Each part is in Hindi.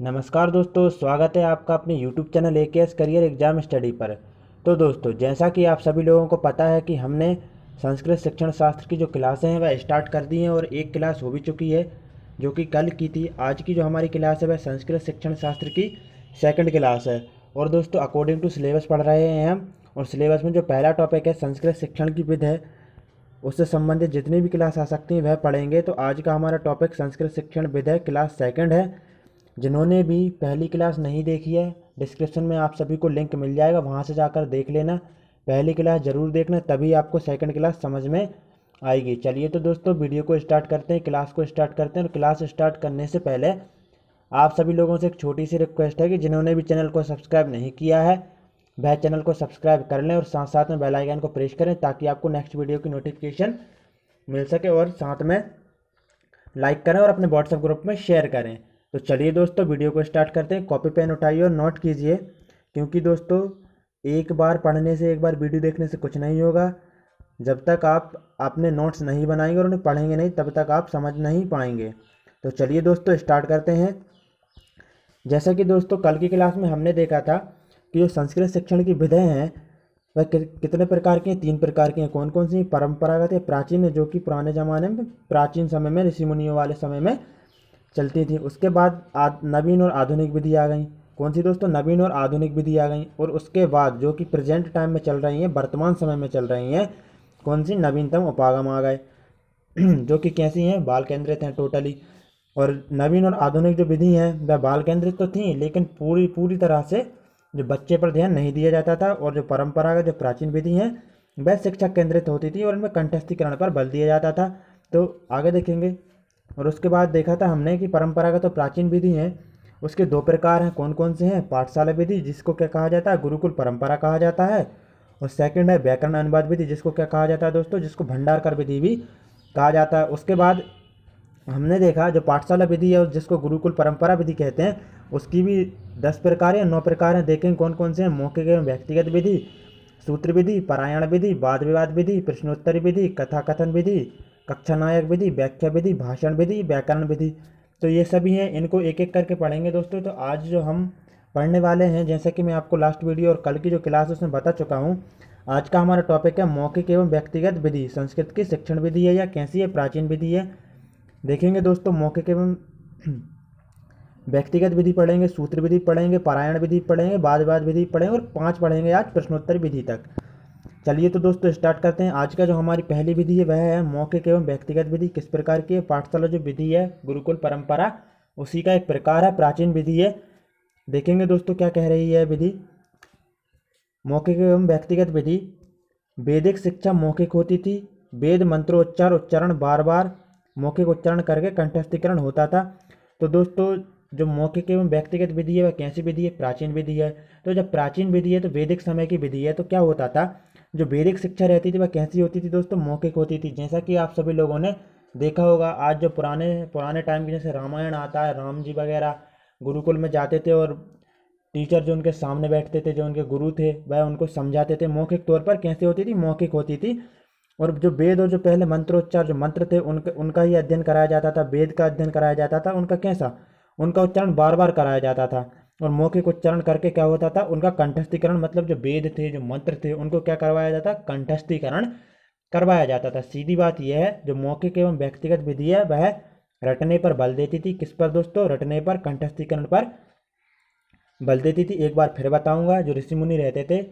नमस्कार दोस्तों, स्वागत है आपका अपने YouTube channel AKS career exam study पर। तो दोस्तों, जैसा कि आप सभी लोगों को पता है कि हमने संस्कृत शिक्षण शास्त्र की जो क्लासें हैं वह स्टार्ट कर दी हैं और एक क्लास हो भी चुकी है जो कि कल की थी। आज की जो हमारी क्लास है वह संस्कृत शिक्षण शास्त्र की सेकंड क्लास है। और दोस्तों, अकॉर्डिंग टू सिलेबस पढ़ रहे हैं हम, और सिलेबस में जो पहला टॉपिक है संस्कृत शिक्षण की विधि है, उससे संबंधित जितनी भी क्लास आ सकती हैं वह पढ़ेंगे। तो आज का हमारा टॉपिक संस्कृत शिक्षण विधि है, क्लास सेकंड है। जिन्होंने भी पहली क्लास नहीं देखी है, डिस्क्रिप्शन में आप सभी को लिंक मिल जाएगा, वहाँ से जाकर देख लेना। पहली क्लास ज़रूर देखना, तभी आपको सेकंड क्लास समझ में आएगी। चलिए तो दोस्तों, वीडियो को स्टार्ट करते हैं, क्लास को स्टार्ट करते हैं। और क्लास स्टार्ट करने से पहले आप सभी लोगों से एक छोटी सी रिक्वेस्ट है कि जिन्होंने भी चैनल को सब्सक्राइब नहीं किया है वह चैनल को सब्सक्राइब कर लें और साथ साथ में बेल आइकन को प्रेस करें ताकि आपको नेक्स्ट वीडियो की नोटिफिकेशन मिल सके। और साथ में लाइक करें और अपने व्हाट्सएप ग्रुप में शेयर करें। तो चलिए दोस्तों, वीडियो को स्टार्ट करते हैं। कॉपी पेन उठाइए और नोट कीजिए, क्योंकि दोस्तों एक बार पढ़ने से, एक बार वीडियो देखने से कुछ नहीं होगा। जब तक आप अपने नोट्स नहीं बनाएंगे और उन्हें पढ़ेंगे नहीं, तब तक आप समझ नहीं पाएंगे। तो चलिए दोस्तों, स्टार्ट करते हैं। जैसा कि दोस्तों कल की क्लास में हमने देखा था कि जो संस्कृत शिक्षण की विधियाँ हैं वह कितने प्रकार की हैं। 3 प्रकार की हैं। कौन कौन सी? परंपरागत है, प्राचीन है, जो कि पुराने ज़माने में, प्राचीन समय में, ऋषि मुनियों वाले समय में चलती थी। उसके बाद नवीन और आधुनिक विधि आ गई। कौन सी दोस्तों? नवीन और आधुनिक विधि आ गई। और उसके बाद जो कि प्रेजेंट टाइम में चल रही हैं, वर्तमान समय में चल रही हैं, कौन सी? नवीनतम उपागम आ गए जो कि कैसी हैं? बाल केंद्रित हैं टोटली। और नवीन और आधुनिक जो विधि हैं वह बाल केंद्रित तो थी, लेकिन पूरी पूरी तरह से जो बच्चे पर ध्यान नहीं दिया जाता था। और जो परंपरागत जो प्राचीन विधि हैं वह शिक्षक केंद्रित होती थी और इनमें कंठस्थीकरण पर बल दिया जाता था। तो आगे देखेंगे। और उसके बाद देखा था हमने कि परंपरागत और प्राचीन विधि हैं, उसके 2 प्रकार हैं। कौन कौन से हैं? पाठशाला विधि, जिसको क्या कहा जाता है? गुरुकुल परंपरा कहा जाता है। और सेकंड है व्याकरण अनुवाद विधि, जिसको क्या कहा जाता है दोस्तों? जिसको भंडारकर विधि भी कहा जाता है। उसके बाद हमने देखा जो पाठशाला विधि है और जिसको गुरुकुल परंपरा विधि कहते हैं, उसकी भी 10 प्रकार हैं, 9 प्रकार हैं। देखें कौन कौन से हैं। मौखिक एवं व्यक्तिगत विधि, सूत्र विधि, पारायण विधि, वाद विवाद विधि, प्रश्नोत्तरी विधि, कथा कथन विधि, कक्षा नायक विधि, व्याख्या विधि, भाषण विधि, व्याकरण विधि। तो ये सभी हैं, इनको एक एक करके पढ़ेंगे दोस्तों। तो आज जो हम पढ़ने वाले हैं, जैसे कि मैं आपको लास्ट वीडियो और कल की जो क्लास उसमें बता चुका हूँ, आज का हमारा टॉपिक है मौखिक एवं व्यक्तिगत विधि। संस्कृत की शिक्षण विधि है या कैसी है? प्राचीन विधि है। देखेंगे दोस्तों, मौखिक एवं व्यक्तिगत विधि पढ़ेंगे, सूत्र विधि पढ़ेंगे, पारायण विधि पढ़ेंगे, वाद विवाद विधि पढ़ेंगे, और 5 पढ़ेंगे आज प्रश्नोत्तर विधि तक। चलिए तो दोस्तों, स्टार्ट करते हैं। आज का जो हमारी पहली विधि है वह है मौखिक एवं व्यक्तिगत विधि। किस प्रकार की है? पाठशाला जो विधि है, गुरुकुल परंपरा, उसी का एक प्रकार है, प्राचीन विधि है। देखेंगे दोस्तों क्या कह रही है विधि। मौखिक एवं व्यक्तिगत विधि। वैदिक शिक्षा मौखिक होती थी। वेद मंत्रोच्चार उच्चारण बार बार मौखिक उच्चारण करके कंठस्थीकरण होता था। तो दोस्तों, जो मौखिक एवं व्यक्तिगत विधि है वह कैसी विधि है? प्राचीन विधि है। तो जब प्राचीन विधि है तो वैदिक समय की विधि है, तो क्या होता था? जो वैदिक शिक्षा रहती थी वह कैसी होती थी दोस्तों? मौखिक होती थी। जैसा कि आप सभी लोगों ने देखा होगा, आज जो पुराने पुराने टाइम की जैसे रामायण आता है, राम जी वगैरह गुरुकुल में जाते थे और टीचर जो उनके सामने बैठते थे, जो उनके गुरु थे, वह उनको समझाते थे। मौखिक तौर पर कैसी होती थी? मौखिक होती थी। और जो वेद और जो पहले मंत्रोच्चार जो मंत्र थे उनका ही अध्ययन कराया जाता था, वेद का अध्ययन कराया जाता था। उनका कैसा? उनका उच्चारण बार बार कराया जाता था। और मौखिक उच्चारण करके क्या होता था? उनका कंठस्थीकरण, मतलब जो वेद थे, जो मंत्र थे, उनको क्या करवाया जाता? कंठस्थीकरण करवाया जाता था। सीधी बात यह है, जो मौखिक एवं व्यक्तिगत विधि है वह रटने पर बल देती थी। किस पर दोस्तों? रटने पर, कंठस्थीकरण पर बल देती थी। एक बार फिर बताऊंगा, जो ऋषि मुनि रहते थे,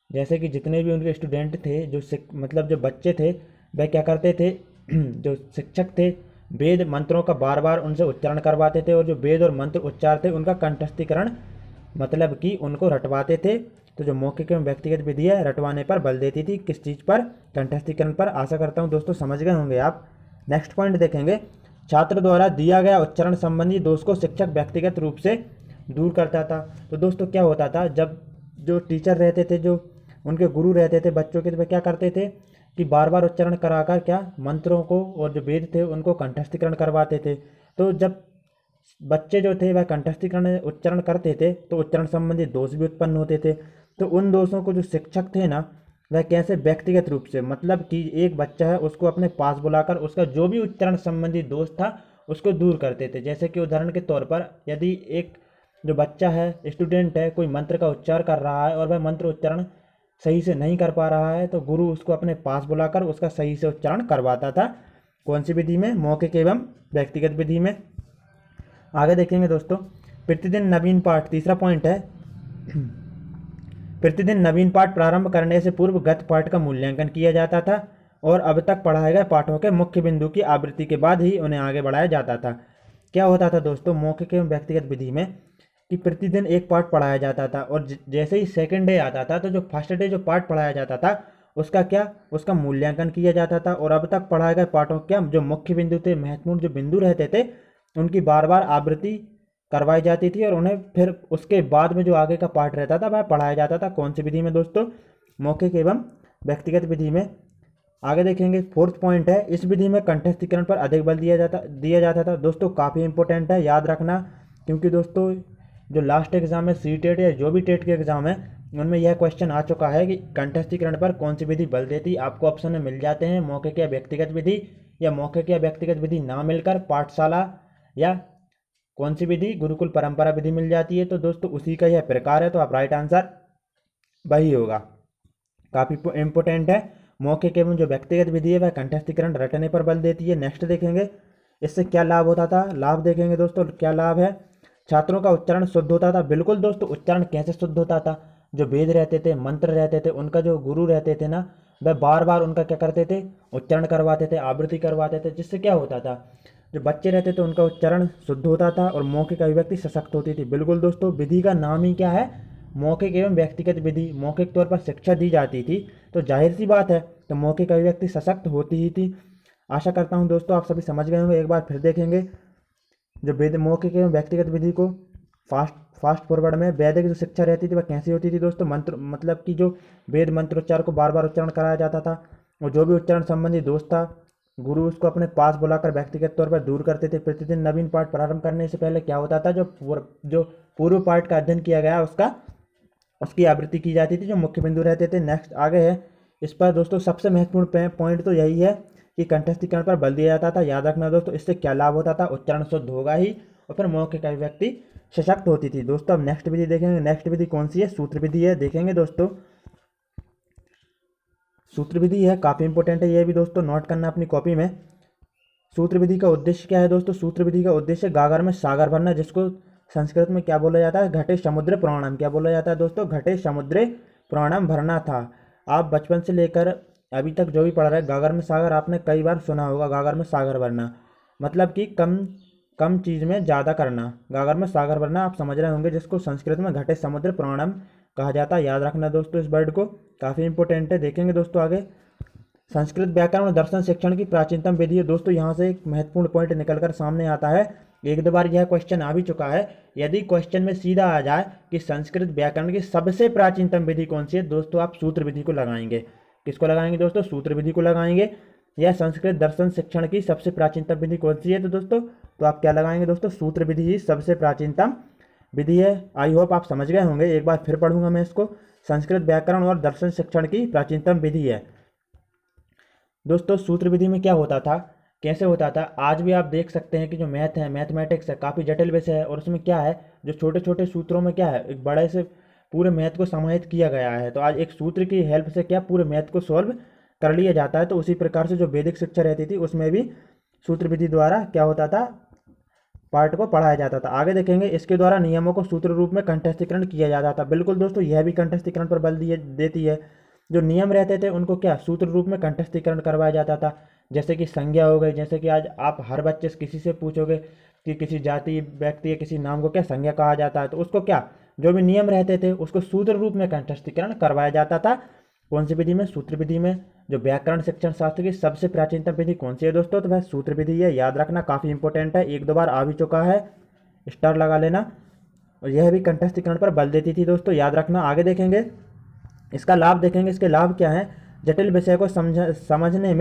जैसे कि जितने भी उनके स्टूडेंट थे, जो मतलब जो बच्चे थे, वह क्या करते थे जो शिक्षक थे, वेद मंत्रों का बार बार उनसे उच्चारण करवाते थे। और जो वेद और मंत्र उच्चार थे उनका कंठस्थीकरण, मतलब कि उनको रटवाते थे। तो जो मौखिक एवं व्यक्तिगत विधि है, रटवाने पर बल देती थी। किस चीज़ पर? कंठस्थीकरण पर। आशा करता हूँ दोस्तों समझ गए होंगे आप। नेक्स्ट पॉइंट देखेंगे। छात्र द्वारा दिया गया उच्चारण संबंधी दोष को शिक्षक व्यक्तिगत रूप से दूर करता था। तो दोस्तों क्या होता था, जब जो टीचर रहते थे, जो उनके गुरु रहते थे बच्चों के, तो वे क्या करते थे कि बार बार उच्चारण कराकर क्या मंत्रों को और जो वेद थे उनको कंठस्थीकरण करवाते थे। तो जब बच्चे जो थे वह कंठस्थीकरण उच्चारण करते थे तो उच्चारण संबंधी दोष भी उत्पन्न होते थे। तो उन दोषों को जो शिक्षक थे ना, वह कैसे? व्यक्तिगत रूप से, मतलब कि एक बच्चा है उसको अपने पास बुलाकर उसका जो भी उच्चारण संबंधी दोष था उसको दूर करते थे। जैसे कि उदाहरण के तौर पर, यदि एक जो बच्चा है, स्टूडेंट है, कोई मंत्र का उच्चार कर रहा है और वह मंत्र उच्चारण सही से नहीं कर पा रहा है तो गुरु उसको अपने पास बुलाकर उसका सही से उच्चारण करवाता था। कौन सी विधि में? मौखिक एवं व्यक्तिगत विधि में। आगे देखेंगे दोस्तों, प्रतिदिन नवीन पाठ, तीसरा पॉइंट है प्रतिदिन नवीन पाठ प्रारंभ करने से पूर्व गत पाठ का मूल्यांकन किया जाता था और अब तक पढ़ाए गए पाठों के मुख्य बिंदु की आवृत्ति के बाद ही उन्हें आगे बढ़ाया जाता था। क्या होता था दोस्तों मौखिक एवं व्यक्तिगत विधि में कि प्रतिदिन एक पाठ पढ़ाया जाता था और जैसे ही सेकंड डे आता था तो जो फर्स्ट डे जो पाठ पढ़ाया जाता था उसका मूल्यांकन किया जाता था और अब तक पढ़ाए गए पाठों के जो मुख्य बिंदु थे, महत्वपूर्ण जो बिंदु रहते थे, उनकी बार बार आवृत्ति करवाई जाती थी और उन्हें फिर उसके बाद में जो आगे का पाठ रहता था वह पढ़ाया जाता था। कौन सी विधि में दोस्तों? मौखिक एवं व्यक्तिगत विधि में। आगे देखेंगे, फोर्थ पॉइंट है, इस विधि में कंठस्थीकरण पर अधिक बल दिया जाता था। दोस्तों काफ़ी इंपॉर्टेंट है, याद रखना, क्योंकि दोस्तों जो लास्ट एग्जाम है सी-टेट या जो भी टेट के एग्जाम है उनमें यह क्वेश्चन आ चुका है कि कंठस्थीकरण पर कौन सी विधि बल देती। आपको ऑप्शन में मिल जाते हैं मौखिक या व्यक्तिगत विधि, या मौखिक या व्यक्तिगत विधि ना मिलकर पाठशाला या कौन सी विधि, गुरुकुल परंपरा विधि मिल जाती है। तो दोस्तों उसी का यह प्रकार है, तो आप राइट आंसर वही होगा। काफ़ी इंपॉर्टेंट है। मौखिक एवं जो व्यक्तिगत विधि है वह कंठस्थीकरण रटने पर बल देती है। नेक्स्ट देखेंगे इससे क्या लाभ होता था। लाभ देखेंगे दोस्तों क्या लाभ है। छात्रों का उच्चारण शुद्ध होता था। बिल्कुल दोस्तों, उच्चारण कैसे शुद्ध होता था? जो वेद रहते थे, मंत्र रहते थे, उनका जो गुरु रहते थे ना, वह बार बार उनका क्या करते थे? उच्चारण करवाते थे, आवृत्ति करवाते थे, जिससे क्या होता था जो बच्चे रहते थे उनका उच्चारण शुद्ध होता था और मौखिक अभिव्यक्ति सशक्त होती थी। बिल्कुल दोस्तों, विधि का नाम ही क्या है? मौखिक एवं व्यक्तिगत विधि। मौखिक तौर पर शिक्षा दी जाती थी तो जाहिर सी बात है तो मौखिक अभिव्यक्ति सशक्त होती ही थी। आशा करता हूँ दोस्तों आप सभी समझ गए होंगे। एक बार फिर देखेंगे जो वेद मौखिक एवं व्यक्तिगत विधि को फास्ट फॉरवर्ड में वैदिक जो शिक्षा रहती थी वह कैसी होती थी दोस्तों? मंत्र मतलब कि जो वेद मंत्रोच्चार को बार बार उच्चारण कराया जाता था और जो भी उच्चारण संबंधी दोष था गुरु उसको अपने पास बुलाकर व्यक्तिगत तौर पर दूर करते थे। प्रतिदिन नवीन पाठ प्रारंभ करने से पहले क्या होता था, जो पूर्व पाठ का अध्ययन किया गया उसकी आवृत्ति की जाती थी, जो मुख्य बिंदु रहते थे। नेक्स्ट आगे है, इस पर दोस्तों सबसे महत्वपूर्ण पॉइंट तो यही है कि कंठस्थीकरण पर बल दिया जाता था। याद रखना दोस्तों, इससे क्या लाभ होता था? उच्चारण शुद्ध होगा ही और फिर मौखिक अभिव्यक्ति सशक्त होती थी। दोस्तों अब नेक्स्ट विधि देखेंगे। नेक्स्ट विधि कौन सी है? सूत्र विधि है। देखेंगे दोस्तों, सूत्र विधि है, काफ़ी इंपॉर्टेंट है ये भी दोस्तों, नोट करना अपनी कॉपी में। सूत्र विधि का उद्देश्य क्या है दोस्तों? सूत्र विधि का उद्देश्य गागर में सागर भरना, जिसको संस्कृत में क्या बोला जाता है? घटे समुद्र पुराणम। क्या बोला जाता है दोस्तों? घटे समुद्र पुराणम भरना था। आप बचपन से लेकर अभी तक जो भी पढ़ रहे हैं, गागर में सागर आपने कई बार सुना होगा। गागर में सागर भरना मतलब कि कम चीज़ में ज़्यादा करना। गागर में सागर भरना आप समझ रहे होंगे, जिसको संस्कृत में घटे समुद्र पुराणम कहा जाता है। याद रखना दोस्तों इस वर्ड को, काफ़ी इंपॉर्टेंट है। देखेंगे दोस्तों आगे, संस्कृत व्याकरण और दर्शन शिक्षण की प्राचीनतम विधि है। दोस्तों यहाँ से एक महत्वपूर्ण पॉइंट निकलकर सामने आता है, एक दो बार यह क्वेश्चन आ भी चुका है। यदि क्वेश्चन में सीधा आ जाए कि संस्कृत व्याकरण की सबसे प्राचीनतम विधि कौन सी है, दोस्तों आप सूत्र विधि को लगाएंगे। किसको लगाएंगे दोस्तों? सूत्र विधि को लगाएंगे। या संस्कृत दर्शन शिक्षण की सबसे प्राचीनतम विधि कौन सी है तो दोस्तों तो आप क्या लगाएंगे दोस्तों? सूत्र विधि ही सबसे प्राचीनतम विधि है। आई होप आप समझ गए होंगे। एक बार फिर पढ़ूंगा मैं इसको, संस्कृत व्याकरण और दर्शन शिक्षण की प्राचीनतम विधि है। दोस्तों सूत्र विधि में क्या होता था, कैसे होता था, आज भी आप देख सकते हैं कि जो मैथ है, मैथमेटिक्स है, काफ़ी जटिल विषय है और उसमें क्या है जो छोटे छोटे सूत्रों में क्या है एक बड़े से पूरे मैथ को समाहित किया गया है। तो आज एक सूत्र की हेल्प से क्या पूरे मैथ को सॉल्व कर लिया जाता है। तो उसी प्रकार से जो वैदिक शिक्षा रहती थी उसमें भी सूत्र विधि द्वारा क्या होता था, पार्ट को पढ़ाया जाता था। आगे देखेंगे, इसके द्वारा नियमों को सूत्र रूप में कंठस्थीकरण किया जाता था। बिल्कुल दोस्तों, यह भी कंठस्थीकरण पर बल देती है। जो नियम रहते थे उनको क्या सूत्र रूप में कंठस्थीकरण करवाया जाता था। जैसे कि संज्ञा हो गई, जैसे कि आज आप हर बच्चे से किसी से पूछोगे कि किसी जाति व्यक्ति या किसी नाम को क्या संज्ञा कहा जाता है, तो उसको क्या जो भी नियम रहते थे उसको सूत्र रूप में कंठस्थीकरण करवाया जाता था। कौन सी विधि में? सूत्र विधि में। जो व्याकरण शिक्षण शास्त्र की सबसे प्राचीनतम विधि कौन सी है दोस्तों? तो वह सूत्र विधि है। याद रखना, काफ़ी इंपॉर्टेंट है, एक दो बार आ भी चुका है, स्टार लगा लेना। और यह भी कंठस्थीकरण पर बल देती थी दोस्तों, याद रखना। आगे देखेंगे, इसका लाभ देखेंगे, इसके लाभ क्या हैं। जटिल विषय को समझने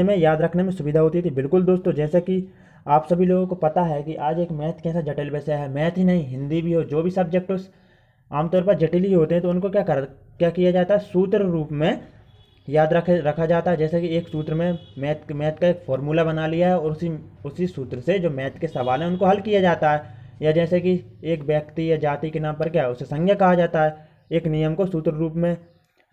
में याद रखने में सुविधा होती थी। बिल्कुल दोस्तों, जैसे कि आप सभी लोगों को पता है कि आज एक मैथ कैसा जटिल विषय है। मैथ ही नहीं, हिंदी भी हो, जो भी सब्जेक्ट उस आमतौर पर जटिल ही होते हैं, तो उनको क्या किया जाता है, सूत्र रूप में याद रखा जाता है। जैसे कि एक सूत्र में मैथ का एक फॉर्मूला बना लिया है और उसी सूत्र से जो मैथ के सवाल हैं उनको हल किया जाता है। या जैसे कि एक व्यक्ति या जाति के नाम पर क्या है उसे संज्ञा कहा जाता है। एक नियम को सूत्र रूप में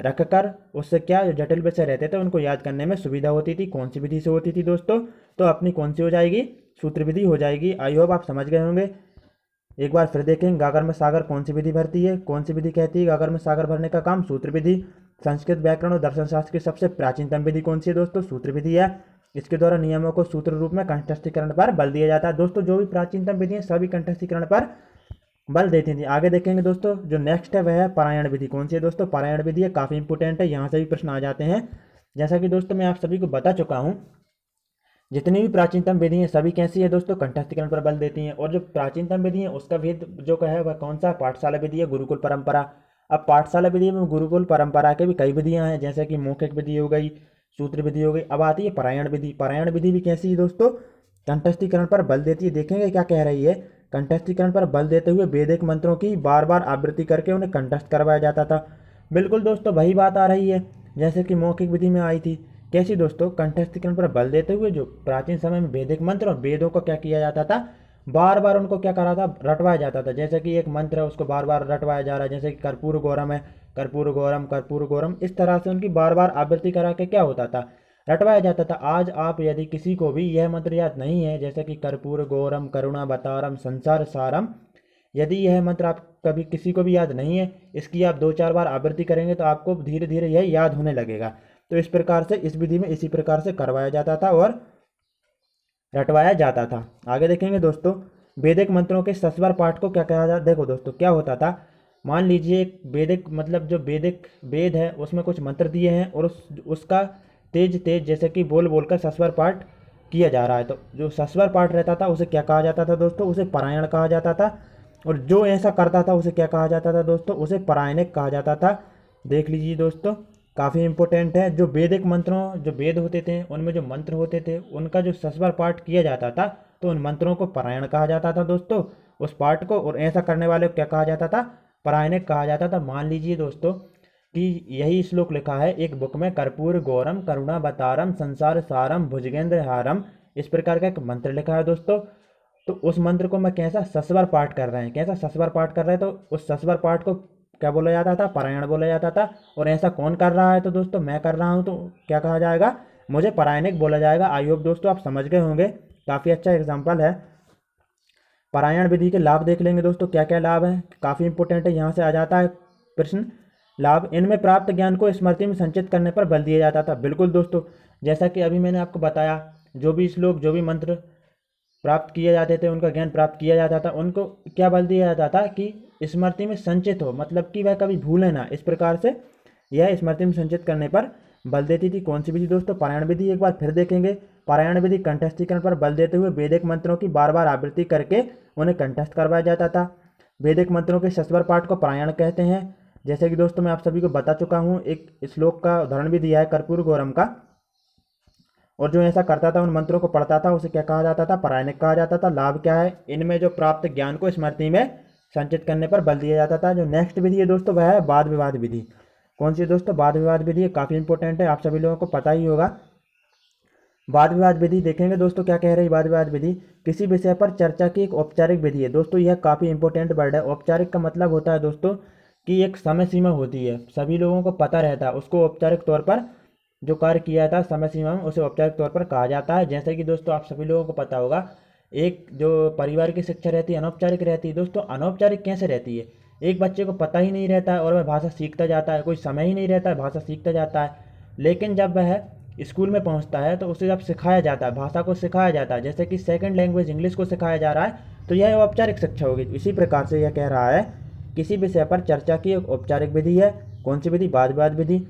रखकर उससे क्या जो जटिल विषय रहते थे उनको याद करने में सुविधा होती थी। कौन सी विधि से होती थी दोस्तों? तो अपनी कौन सी हो जाएगी? सूत्र विधि हो जाएगी। आई होप आप समझ गए होंगे। एक बार फिर देखें, गागर में सागर कौन सी विधि भरती है? कौन सी विधि कहती है गागर में सागर भरने का काम? सूत्र विधि। संस्कृत व्याकरण और दर्शन शास्त्र की सबसे प्राचीनतम विधि कौन सी है दोस्तों? सूत्र विधि है। इसके द्वारा नियमों को सूत्र रूप में कंठस्थीकरण पर बल दिया जाता है। दोस्तों जो भी प्राचीनतम विधि है सभी कंठस्थीकरण पर बल देती थी। आगे देखेंगे दोस्तों, जो नेक्स्ट है वह है पारायण विधि। कौन सी है दोस्तों? पारायण विधि है, काफी इंपोर्टेंट है, यहाँ से भी प्रश्न आ जाते हैं। जैसा कि दोस्तों मैं आप सभी को बता चुका हूँ, जितनी भी प्राचीनतम विधि हैं सभी कैसी है दोस्तों? कंठस्थीकरण पर बल देती हैं। और जो प्राचीनतम विधि है उसका भेद जो है वह कौन सा? पाठशाला विधि है, गुरुकुल परंपरा। अब पाठशाला विधि में गुरुकुल परंपरा के भी कई विधियां हैं, जैसे कि मौखिक विधि हो गई, सूत्र विधि हो गई। अब आती है पारायण विधि। पारायण विधि भी कैसी है दोस्तों? कंठस्थीकरण पर बल देती है। देखेंगे क्या कह रही है। कंठस्थीकरण पर बल देते हुए वैदिक मंत्रों की बार बार आवृत्ति करके उन्हें कंठस्थ करवाया जाता था। बिल्कुल दोस्तों वही बात आ रही है जैसे कि मौखिक विधि में आई थी। कैसी दोस्तों? कंठस्थीकरण पर बल देते हुए जो प्राचीन समय में वैदिक मंत्र और वेदों को क्या किया जाता था? बार बार उनको क्या करा था? रटवाया जाता था। जैसे कि एक मंत्र है उसको बार बार रटवाया जा रहा है, जैसे कि कर्पूर गौरम है, कर्पूर गौरम कर्पूर गौरम, इस तरह से उनकी बार बार आवृत्ति करा के क्या होता था? रटवाया जाता था। आज आप यदि किसी को भी यह मंत्र याद नहीं है, जैसे कि कर्पूर गौरम करुणावतारम संसार सारम, यदि यह मंत्र आप कभी किसी को भी याद नहीं है, इसकी आप 2-4 बार आवृत्ति करेंगे तो आपको धीरे धीरे यह याद होने लगेगा। तो इस प्रकार से इस विधि में इसी प्रकार से करवाया जाता था और रटवाया जाता था। आगे देखेंगे दोस्तों, वैदिक मंत्रों के सस्वर पाठ को क्या कहा जाता? देखो दोस्तों क्या होता था, मान लीजिए वैदिक मतलब जो वैदिक वेद है उसमें कुछ मंत्र दिए हैं और उसका तेज तेज जैसे कि बोल बोलकर सस्वर पाठ किया जा रहा है, तो जो सस्वर पाठ रहता था उसे क्या कहा जाता था दोस्तों? उसे पारायण कहा जाता था। और जो ऐसा करता था उसे क्या कहा जाता था दोस्तों? उसे पारायणिक कहा जाता था। देख लीजिए दोस्तों, काफ़ी इंपॉर्टेंट है। जो वैदिक मंत्रों जो वेद होते थे उनमें जो मंत्र होते थे उनका जो सस्वर पाठ किया जाता था तो उन मंत्रों को पारायण कहा जाता था दोस्तों, उस पाठ को। और ऐसा करने वाले को क्या कहा जाता था? पारायणिक कहा जाता था। मान लीजिए दोस्तों कि यही श्लोक लिखा है एक बुक में, कर्पूर गौरम करुणावतारम संसार सारम भुजगेंद्र हारम, इस प्रकार का एक मंत्र लिखा है दोस्तों। तो उस मंत्र को मैं कैसा सस्वर पाठ कर रहे हैं, कैसा सस्वर पाठ कर रहे हैं, तो उस सस्वर पाठ को क्या बोला जाता था? पारायण बोला जाता था। और ऐसा कौन कर रहा है? तो दोस्तों मैं कर रहा हूँ, तो क्या कहा जाएगा? मुझे पारायणिक बोला जाएगा। आई होप दोस्तों आप समझ गए होंगे, काफ़ी अच्छा एग्जाम्पल है। पारायण विधि के लाभ देख लेंगे दोस्तों, क्या क्या लाभ है, काफ़ी इंपॉर्टेंट है। यहाँ से आ जाता है प्रश्न। लाभ, इनमें प्राप्त ज्ञान को स्मृति में संचित करने पर बल दिया जाता था। बिल्कुल दोस्तों, जैसा कि अभी मैंने आपको बताया, जो भी श्लोक जो भी मंत्र प्राप्त किए जाते थे, उनका ज्ञान प्राप्त किया जाता था, उनको क्या बल दिया जाता था कि स्मृति में संचित हो, मतलब कि वह कभी भूले ना। इस प्रकार से यह स्मृति में संचित करने पर बल देती थी। कौन सी विधि दोस्तों? पारायण विधि। एक बार फिर देखेंगे, पारायण विधि कंठस्थीकरण पर बल देते हुए वैदिक मंत्रों की बार बार आवृत्ति करके उन्हें कंठस्थ करवाया जाता था। वैदिक मंत्रों के सस्वर पाठ को पारायण कहते हैं। जैसे कि दोस्तों मैं आप सभी को बता चुका हूँ, एक श्लोक का उदाहरण भी दिया है कर्पूर गौरम का। और जो ऐसा करता था उन मंत्रों को पढ़ता था उसे क्या कहा जाता था? पारायणिक कहा जाता था। लाभ क्या है? इनमें जो प्राप्त ज्ञान को स्मृति में संचित करने पर बल दिया जाता था। जो नेक्स्ट विधि है दोस्तों वह है वाद विवाद विधि। कौन सी है दोस्तों? वाद विवाद विधि काफ़ी इंपॉर्टेंट है, आप सभी लोगों को पता ही होगा। वाद विवाद विधि देखेंगे दोस्तों, क्या कह रही है वाद विवाद विधि? किसी विषय पर चर्चा की एक औपचारिक विधि है दोस्तों। यह काफ़ी इंपॉर्टेंट वर्ड है। औपचारिक का मतलब होता है दोस्तों कि एक समय सीमा होती है, सभी लोगों को पता रहता है, उसको औपचारिक तौर पर जो कार्य किया जाता है समय सीमा में उसे औपचारिक तौर पर कहा जाता है। जैसे कि दोस्तों आप सभी लोगों को पता होगा, एक जो परिवार की शिक्षा रहती है अनौपचारिक रहती है दोस्तों। अनौपचारिक कैसे रहती है? एक बच्चे को पता ही नहीं रहता है और वह भाषा सीखता जाता है, कोई समय ही नहीं रहता है, भाषा सीखता जाता है। लेकिन जब वह स्कूल में पहुंचता है तो उसे जब सिखाया जाता है, भाषा को सिखाया जाता है, जैसे कि सेकंड लैंग्वेज इंग्लिश को सिखाया जा रहा है, तो यह औपचारिक शिक्षा होगी। इसी प्रकार से यह कह रहा है किसी विषय पर चर्चा की एक औपचारिक विधि है। कौन सी विधि? वाद विवाद विधि।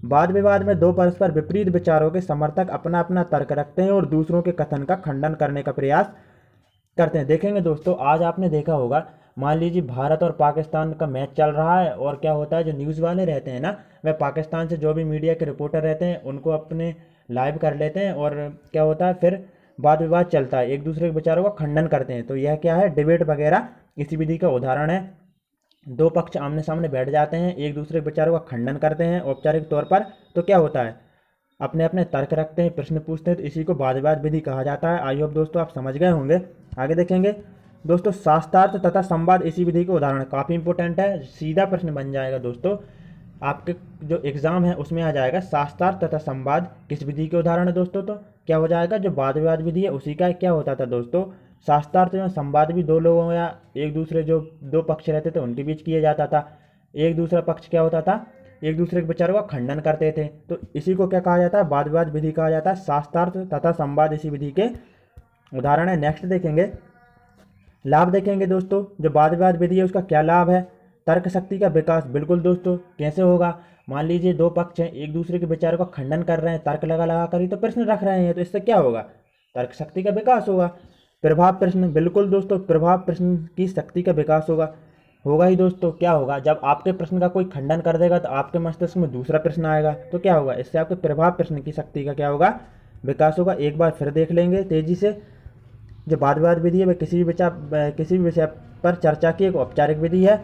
वाद विवाद में दो परस्पर विपरीत विचारों के समर्थक अपना अपना तर्क रखते हैं और दूसरों के कथन का खंडन करने का प्रयास करते हैं। देखेंगे दोस्तों, आज आपने देखा होगा, मान लीजिए भारत और पाकिस्तान का मैच चल रहा है और क्या होता है, जो न्यूज़ वाले रहते हैं ना, वह पाकिस्तान से जो भी मीडिया के रिपोर्टर रहते हैं उनको अपने लाइव कर लेते हैं और क्या होता है फिर वाद विवाद चलता है, एक दूसरे के विचारों का खंडन करते हैं। तो यह क्या है? डिबेट वगैरह इसी विधि का उदाहरण है। दो पक्ष आमने सामने बैठ जाते हैं, एक दूसरे के विचारों का खंडन करते हैं औपचारिक तौर पर, तो क्या होता है? अपने अपने तर्क रखते हैं, प्रश्न पूछते हैं, तो इसी को वाद विवाद विधि कहा जाता है। आई होप दोस्तों आप समझ गए होंगे। आगे देखेंगे, दोस्तों शास्त्रार्थ तथा संवाद इसी विधि के उदाहरण, काफ़ी इंपॉर्टेंट है, सीधा प्रश्न बन जाएगा दोस्तों आपके जो एग्जाम है उसमें आ जाएगा। शास्त्रार्थ तथा संवाद किस विधि के उदाहरण है दोस्तों? तो क्या हो जाएगा, जो वाद विवाद विधि है उसी का क्या होता था दोस्तों, शास्त्रार्थ में संवाद भी दो लोगों या एक दूसरे जो दो पक्ष रहते थे उनके बीच किया जाता था। एक दूसरा पक्ष क्या होता था, एक दूसरे के विचारों का खंडन करते थे, तो इसी को क्या कहा जाता है, वाद विवाद विधि कहा जाता है। शास्त्रार्थ तथा संवाद इसी विधि के उदाहरण है। नेक्स्ट देखेंगे लाभ, देखेंगे दोस्तों जो वाद विवाद विधि है उसका क्या लाभ है, तर्क शक्ति का विकास। बिल्कुल दोस्तों, कैसे होगा, मान लीजिए दो पक्ष हैं, एक दूसरे के विचारों का खंडन कर रहे हैं, तर्क लगा लगा कर ही तो प्रश्न रख रहे हैं, तो इससे क्या होगा, तर्क शक्ति का विकास होगा। प्रभाव प्रश्न, बिल्कुल दोस्तों, प्रभाव प्रश्न की शक्ति का विकास होगा ही दोस्तों। क्या होगा, जब आपके प्रश्न का कोई खंडन कर देगा तो आपके मस्तिष्क में दूसरा प्रश्न आएगा, तो क्या होगा, इससे आपके प्रभाव प्रश्न की शक्ति का क्या होगा, विकास होगा। एक बार फिर देख लेंगे तेजी से, जो वाद विवाद विधि है वह किसी भी विषय पर चर्चा की एक औपचारिक विधि है।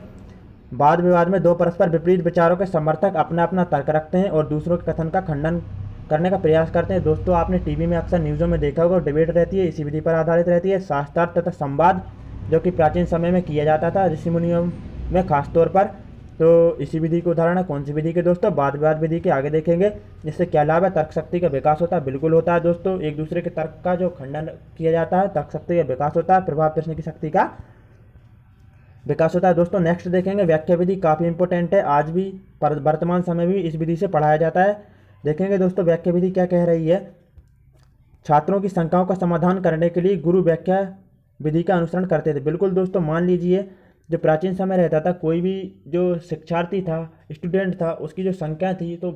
वाद विवाद में दो परस्पर विपरीत विचारों के समर्थक अपना अपना तर्क रखते हैं और दूसरों के कथन का खंडन करने का प्रयास करते हैं। दोस्तों आपने टीवी में अक्सर न्यूज़ों में देखा होगा, डिबेट रहती है, इसी विधि पर आधारित रहती है। शास्त्रार्थ तथा संवाद जो कि प्राचीन समय में किया जाता था ऋषि मुनियों में खासतौर पर, तो इसी विधि के उदाहरण है। कौन सी विधि के दोस्तों, वाद विवाद विधि के। आगे देखेंगे इससे क्या लाभ है, तर्क शक्ति का विकास होता है। बिल्कुल होता है दोस्तों, एक दूसरे के तर्क का जो खंडन किया जाता है, तर्क शक्ति का विकास होता है, प्रभाव प्रश्न की शक्ति का विकास होता है। दोस्तों नेक्स्ट देखेंगे व्याख्या विधि, काफ़ी इंपॉर्टेंट है, आज भी वर्तमान समय में भी इस विधि से पढ़ाया जाता है। देखेंगे दोस्तों व्याख्या विधि क्या कह रही है, छात्रों की शंकाओं का समाधान करने के लिए गुरु व्याख्या विधि का अनुसरण करते थे। बिल्कुल दोस्तों, मान लीजिए जो प्राचीन समय रहता था, कोई भी जो शिक्षार्थी था, स्टूडेंट था, उसकी जो संख्या थी, तो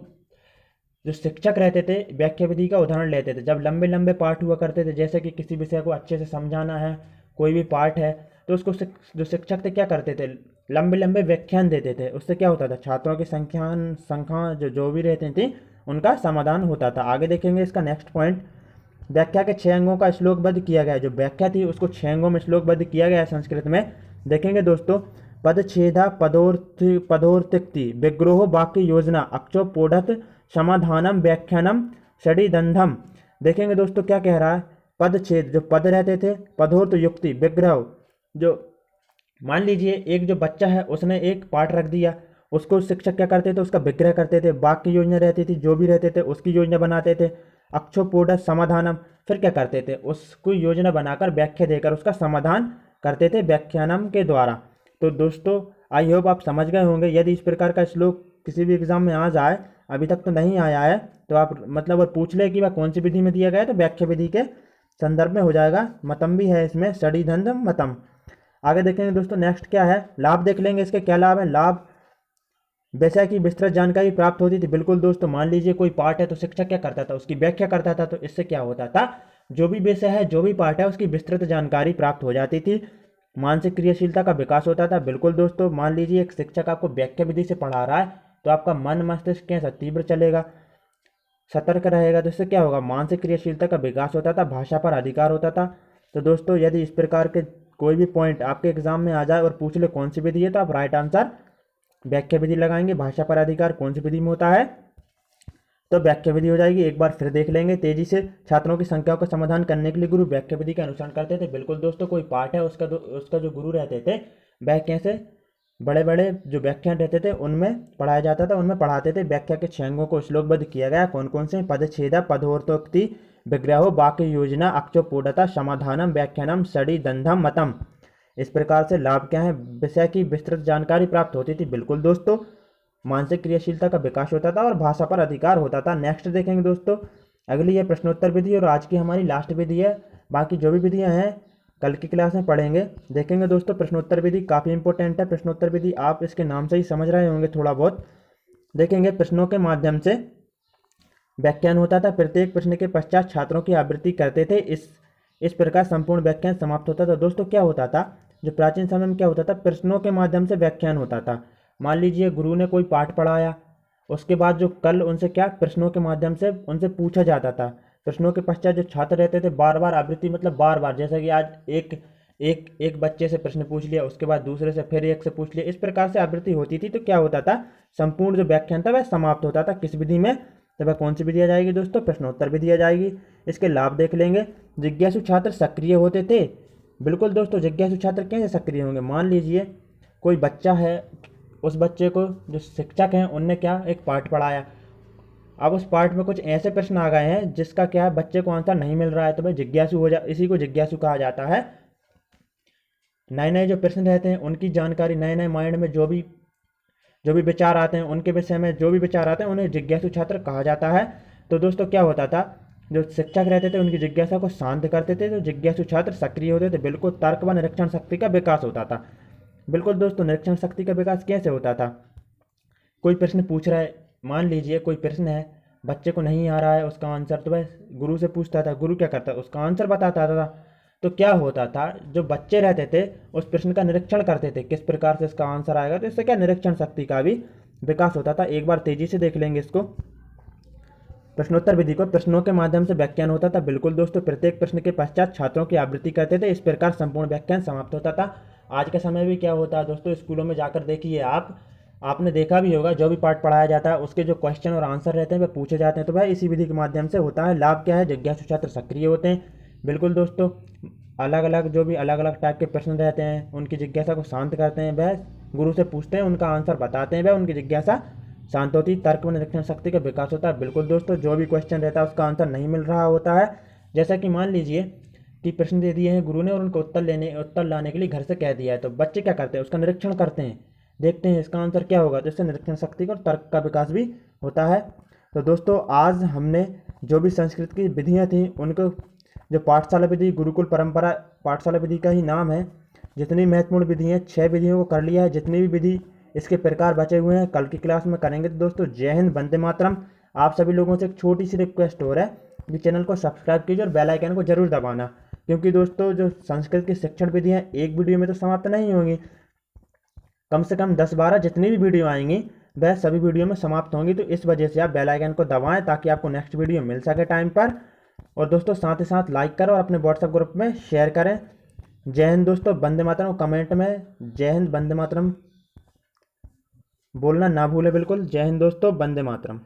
जो शिक्षक रहते थे व्याख्या विधि का उदाहरण लेते थे। जब लंबे लंबे पाठ हुआ करते थे, जैसे कि किसी विषय को अच्छे से समझाना है, कोई भी पाठ है, तो उसको जो शिक्षक थे क्या करते थे, लंबे लंबे व्याख्यान देते थे। उससे क्या होता था, छात्रों की संख्या जो भी रहते थे उनका समाधान होता था। आगे देखेंगे इसका नेक्स्ट पॉइंट, व्याख्या के 6 अंगों का श्लोकबद्ध किया गया है। जो व्याख्या थी उसको 6 अंगों में श्लोकबद्ध किया गया है संस्कृत में। देखेंगे दोस्तों, पदच्छेदा, पदोर्तिक्ति, विग्रह, वाक्य योजना, अक्षोपोढ़त, समाधानम, व्याख्यानम, षडिदंधम। देखेंगे दोस्तों क्या कह रहा है, पदच्छेद जो पद रहते थे, पदोर्त युक्ति, विग्रह, जो मान लीजिए एक जो बच्चा है उसने एक पाठ रख दिया, उसको शिक्षक क्या करते थे, उसका विग्रह करते थे। वाक्य योजना रहती थी, जो भी रहते थे उसकी योजना बनाते थे। अक्षोपोढ़त, समाधानम, फिर क्या करते थे, उसको योजना बनाकर व्याख्या देकर उसका समाधान करते थे व्याख्यानम के द्वारा। तो दोस्तों आई होप आप समझ गए होंगे। यदि इस प्रकार का श्लोक किसी भी एग्जाम में आ जाए, अभी तक तो नहीं आया है, तो आप मतलब और पूछ ले कि वह कौन सी विधि में दिया गया है, तो व्याख्या विधि के संदर्भ में हो जाएगा। मतम भी है इसमें, षडिदंधम मतम। आगे देखेंगे दोस्तों नेक्स्ट क्या है, लाभ देख लेंगे, इसके क्या लाभ है। लाभ, विषय की विस्तृत जानकारी प्राप्त होती थी। बिल्कुल दोस्तों, मान लीजिए कोई पाठ है तो शिक्षक क्या करता था, उसकी व्याख्या करता था, तो इससे क्या होता था, जो भी विषय है, जो भी पाठ है, उसकी विस्तृत जानकारी प्राप्त हो जाती थी। मानसिक क्रियाशीलता का विकास होता था। बिल्कुल दोस्तों, मान लीजिए एक शिक्षक आपको व्याख्या विधि से पढ़ा रहा है, तो आपका मन मस्तिष्क कैसा, तीव्र चलेगा, सतर्क रहेगा, तो इससे क्या होगा, मानसिक क्रियाशीलता का विकास होता था, भाषा पर अधिकार होता था। तो दोस्तों यदि इस प्रकार के कोई भी पॉइंट आपके एग्जाम में आ जाए और पूछ ले कौन सी विधि है, तो आप राइट आंसर व्याख्या विधि लगाएंगे। भाषा पर अधिकार कौन सी विधि में होता है, तो व्याख्या विधि हो जाएगी। एक बार फिर देख लेंगे तेजी से, छात्रों की संख्याओं का समाधान करने के लिए गुरु व्याख्या विधि का अनुसरण करते थे। बिल्कुल दोस्तों, कोई पाठ है उसका जो गुरु रहते थे वह कैसे बड़े बड़े जो व्याख्यान रहते थे उनमें पढ़ाया जाता था, उनमें पढ़ाते थे। व्याख्या के 6 अंगों को श्लोकबद्ध किया गया, कौन कौन से, पदच्छेदा, पदोर्तोक्ति, विग्रह, वाक्य योजना, अक्षोपोढ़ता, समाधानम, व्याख्यानम, षडिदंधम, मतम। इस प्रकार से लाभ क्या है, विषय की विस्तृत जानकारी प्राप्त होती थी। बिल्कुल दोस्तों, मानसिक क्रियाशीलता का विकास होता था और भाषा पर अधिकार होता था। नेक्स्ट देखेंगे दोस्तों, अगली है प्रश्नोत्तर विधि और आज की हमारी लास्ट विधि है। बाकी जो भी विधियां हैं कल की क्लास में पढ़ेंगे। देखेंगे दोस्तों प्रश्नोत्तर विधि काफ़ी इंपॉर्टेंट है। प्रश्नोत्तर विधि आप इसके नाम से ही समझ रहे होंगे थोड़ा बहुत। देखेंगे प्रश्नों के माध्यम से व्याख्यान होता था, प्रत्येक प्रश्न के पश्चात छात्रों की आवृत्ति करते थे। इस प्रकार संपूर्ण व्याख्यान समाप्त होता था। दोस्तों क्या होता था, जो प्राचीन समय में क्या होता था, प्रश्नों के माध्यम से व्याख्यान होता था। मान लीजिए गुरु ने कोई पाठ पढ़ाया, उसके बाद जो कल उनसे क्या प्रश्नों के माध्यम से उनसे पूछा जाता था। प्रश्नों के पश्चात जो छात्र रहते थे बार बार आवृत्ति, मतलब बार बार, जैसा कि आज एक बच्चे से प्रश्न पूछ लिया, उसके बाद दूसरे से फिर एक से पूछ लिया, इस प्रकार से आवृत्ति होती थी। तो क्या होता था, संपूर्ण जो व्याख्यान था वह समाप्त होता था। किस विधि में, तो वह कौन सी विधि आ जाएगी दोस्तों, प्रश्नोत्तर विधि आ जाएगी। इसके लाभ देख लेंगे, जिज्ञासु छात्र सक्रिय होते थे, बिल्कुल दोस्तों, जिज्ञासु छात्र कैसे सक्रिय होंगे? मान लीजिए कोई बच्चा है, उस बच्चे को जो शिक्षक हैं उनने क्या एक पाठ पढ़ाया, अब उस पाठ में कुछ ऐसे प्रश्न आ गए हैं जिसका क्या है बच्चे को आंसर नहीं मिल रहा है, तो भाई जिज्ञासु हो जा, इसी को जिज्ञासु कहा जाता है। नए नए जो प्रश्न रहते हैं उनकी जानकारी, नए नए माइंड में जो भी विचार आते हैं, उनके विषय में जो भी विचार आते हैं, उन्हें जिज्ञासु छात्र कहा जाता है। तो दोस्तों क्या होता था, जो शिक्षक रहते थे उनकी जिज्ञासा को शांत करते थे, तो जिज्ञासु छात्र सक्रिय होते थे। बिल्कुल तर्क व निरीक्षण शक्ति का विकास होता था। बिल्कुल दोस्तों, निरीक्षण शक्ति का विकास कैसे होता था? कोई प्रश्न पूछ रहा है, मान लीजिए कोई प्रश्न है, बच्चे को नहीं आ रहा है उसका आंसर, तो वह गुरु से पूछता था, गुरु क्या करता, उसका आंसर बताता था। तो क्या होता था, जो बच्चे रहते थे उस प्रश्न का निरीक्षण करते थे, किस प्रकार से इसका आंसर आएगा, तो इससे क्या निरीक्षण शक्ति का भी विकास होता था। एक बार तेजी से देख लेंगे इसको। प्रश्नोत्तर विधि को प्रश्नों के माध्यम से व्याख्यान होता था। बिल्कुल दोस्तों, प्रत्येक प्रश्न के पश्चात छात्रों की आवृत्ति करते थे, इस प्रकार संपूर्ण व्याख्यान समाप्त होता था। आज के समय में क्या होता है दोस्तों, स्कूलों में जाकर देखिए आपने देखा भी होगा, जो भी पाठ पढ़ाया जाता है उसके जो क्वेश्चन और आंसर रहते हैं वे पूछे जाते हैं, तो भाई इसी विधि के माध्यम से होता है। लाभ क्या है, जिज्ञासु छात्र सक्रिय होते हैं। बिल्कुल दोस्तों, अलग अलग टाइप के प्रश्न रहते हैं, उनकी जिज्ञासा को शांत करते हैं, वह गुरु से पूछते हैं, उनका आंसर बताते हैं, वह उनकी जिज्ञासा शांत होती, तर्क व निरीक्षण शक्ति का विकास होता है। बिल्कुल दोस्तों, जो भी क्वेश्चन रहता है उसका आंसर नहीं मिल रहा होता है, जैसा कि मान लीजिए कि प्रश्न दे दिए हैं गुरु ने और उनको उत्तर लाने के लिए घर से कह दिया है, तो बच्चे क्या करते हैं, उसका निरीक्षण करते हैं, देखते हैं इसका आंसर क्या होगा, तो इससे निरीक्षण शक्ति और तर्क का विकास भी होता है। तो दोस्तों, आज हमने जो भी संस्कृत की विधियाँ थी उनको, जो पाठशाला विधि, गुरुकुल परंपरा पाठशाला विधि का ही नाम है, जितनी महत्वपूर्ण विधि हैं 6 विधियों को कर लिया है। जितनी भी विधि इसके प्रकार बचे हुए हैं कल की क्लास में करेंगे। तो दोस्तों, जय हिंद, वंदे मातरम। आप सभी लोगों से एक छोटी सी रिक्वेस्ट हो रहा है कि चैनल को सब्सक्राइब कीजिए और बेल आइकन को जरूर दबाना, क्योंकि दोस्तों जो संस्कृत की शिक्षण विधियाँ एक वीडियो में तो समाप्त नहीं होंगी, कम से कम 10-12 जितनी भी वीडियो आएंगी वह सभी वीडियो में समाप्त होंगी। तो इस वजह से आप बेल आइकन को दबाएं ताकि आपको नेक्स्ट वीडियो मिल सके टाइम पर। और दोस्तों साथ ही साथ लाइक करो और अपने व्हाट्सएप ग्रुप में शेयर करें। जय हिंद दोस्तों, वंदे मातरम। कमेंट में जय हिंद वंदे मातरम बोलना ना भूले। बिल्कुल, जय हिंद दोस्तों, वंदे मातरम।